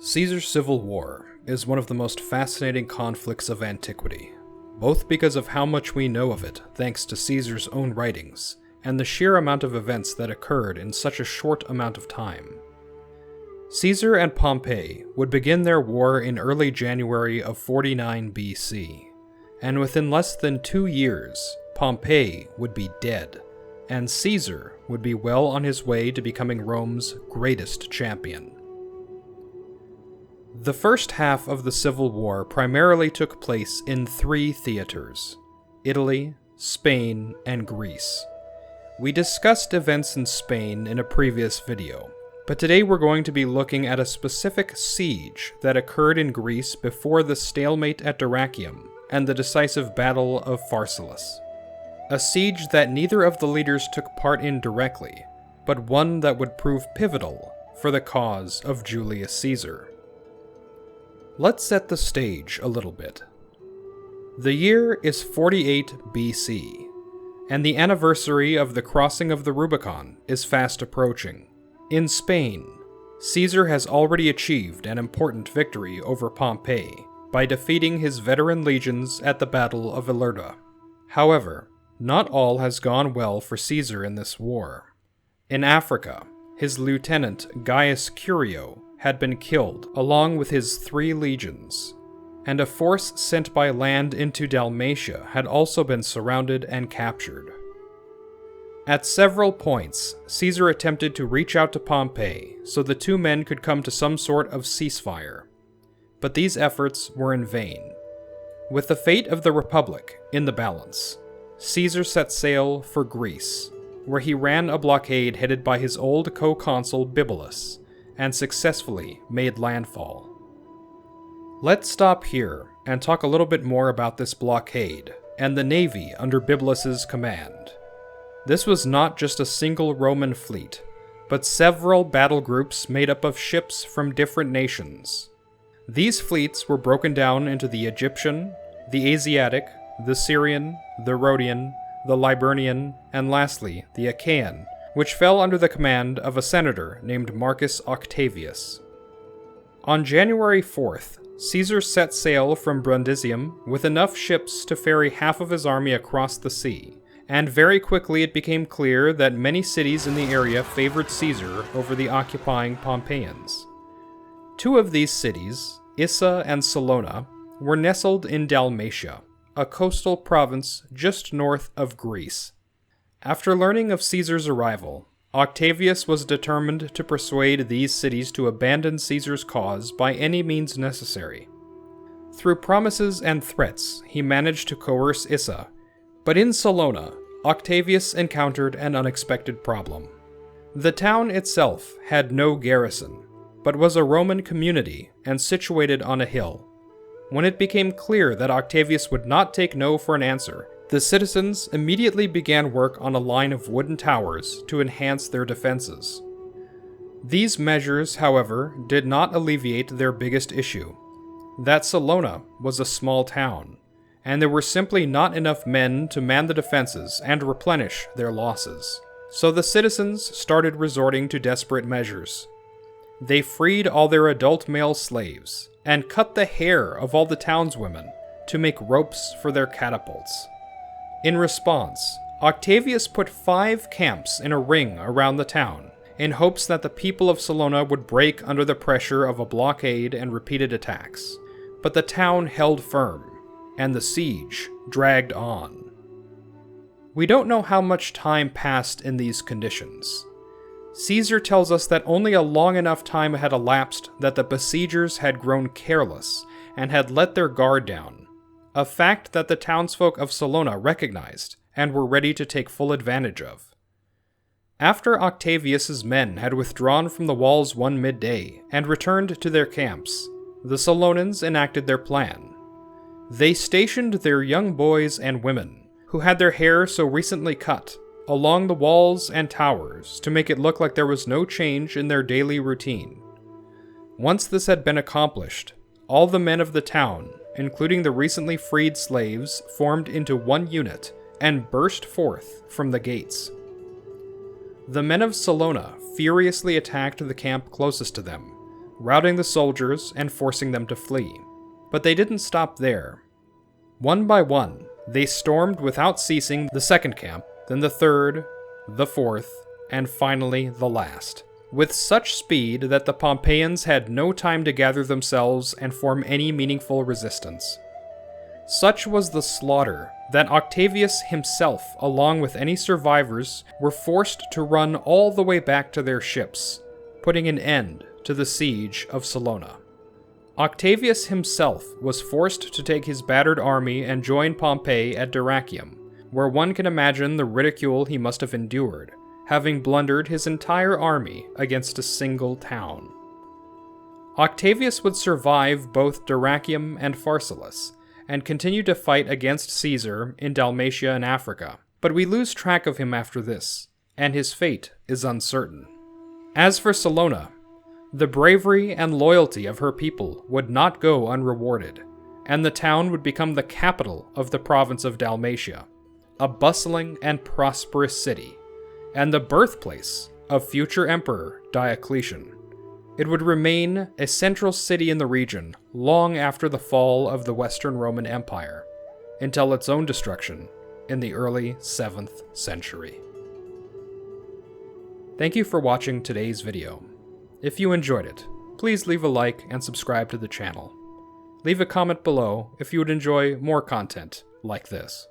Caesar's civil war is one of the most fascinating conflicts of antiquity, both because of how much we know of it thanks to Caesar's own writings, and the sheer amount of events that occurred in such a short amount of time. Caesar and Pompey would begin their war in early January of 49 BC, and within less than 2 years, Pompey would be dead, and Caesar would be well on his way to becoming Rome's greatest champion. The first half of the Civil War primarily took place in 3 theaters: Italy, Spain, and Greece. We discussed events in Spain in a previous video, but today we're going to be looking at a specific siege that occurred in Greece before the stalemate at Dyrrhachium and the decisive Battle of Pharsalus. A siege that neither of the leaders took part in directly, but one that would prove pivotal for the cause of Julius Caesar. Let's set the stage a little bit. The year is 48 BC, and the anniversary of the crossing of the Rubicon is fast approaching. In Spain, Caesar has already achieved an important victory over Pompey by defeating his veteran legions at the Battle of Ilerda. However, not all has gone well for Caesar in this war. In Africa, his lieutenant Gaius Curio had been killed along with his 3 legions, and a force sent by land into Dalmatia had also been surrounded and captured. At several points, Caesar attempted to reach out to Pompey so the 2 men could come to some sort of ceasefire, but these efforts were in vain. With the fate of the Republic in the balance, Caesar set sail for Greece, where he ran a blockade headed by his old co-consul Bibulus, and successfully made landfall. Let's stop here and talk a little bit more about this blockade and the navy under Bibulus's command. This was not just a single Roman fleet, but several battle groups made up of ships from different nations. These fleets were broken down into the Egyptian, the Asiatic, the Syrian, the Rhodian, the Liburnian, and lastly, the Achaean, which fell under the command of a senator named Marcus Octavius. On January 4th, Caesar set sail from Brundisium with enough ships to ferry half of his army across the sea, and very quickly it became clear that many cities in the area favored Caesar over the occupying Pompeians. 2 of these cities, Issa and Salona, were nestled in Dalmatia, a coastal province just north of Greece. After learning of Caesar's arrival, Octavius was determined to persuade these cities to abandon Caesar's cause by any means necessary. Through promises and threats, he managed to coerce Issa, but in Salona, Octavius encountered an unexpected problem. The town itself had no garrison, but was a Roman community and situated on a hill. When it became clear that Octavius would not take no for an answer, the citizens immediately began work on a line of wooden towers to enhance their defenses. These measures, however, did not alleviate their biggest issue: that Salona was a small town, and there were simply not enough men to man the defenses and replenish their losses. So the citizens started resorting to desperate measures. They freed all their adult male slaves and cut the hair of all the townswomen to make ropes for their catapults. In response, Octavius put 5 camps in a ring around the town, in hopes that the people of Salona would break under the pressure of a blockade and repeated attacks. But the town held firm, and the siege dragged on. We don't know how much time passed in these conditions. Caesar tells us that only a long enough time had elapsed that the besiegers had grown careless and had let their guard down, a fact that the townsfolk of Salona recognized and were ready to take full advantage of. After Octavius's men had withdrawn from the walls one midday and returned to their camps, the Salonans enacted their plan. They stationed their young boys and women, who had their hair so recently cut, along the walls and towers to make it look like there was no change in their daily routine. Once this had been accomplished, all the men of the town, including the recently freed slaves, formed into one unit and burst forth from the gates. The men of Salona furiously attacked the camp closest to them, routing the soldiers and forcing them to flee. But they didn't stop there. One by one, they stormed without ceasing the second camp, then the third, the fourth, and finally the last, with such speed that the Pompeians had no time to gather themselves and form any meaningful resistance. Such was the slaughter that Octavius himself, along with any survivors, were forced to run all the way back to their ships, putting an end to the siege of Salona. Octavius himself was forced to take his battered army and join Pompey at Dyrrhachium, where one can imagine the ridicule he must have endured, having blundered his entire army against a single town. Octavius would survive both Dyrrhachium and Pharsalus, and continue to fight against Caesar in Dalmatia and Africa, but we lose track of him after this, and his fate is uncertain. As for Salona, the bravery and loyalty of her people would not go unrewarded, and the town would become the capital of the province of Dalmatia, a bustling and prosperous city, and the birthplace of future Emperor Diocletian. It would remain a central city in the region long after the fall of the Western Roman Empire, until its own destruction in the early 7th century. Thank you for watching today's video. If you enjoyed it, please leave a like and subscribe to the channel. Leave a comment below if you would enjoy more content like this.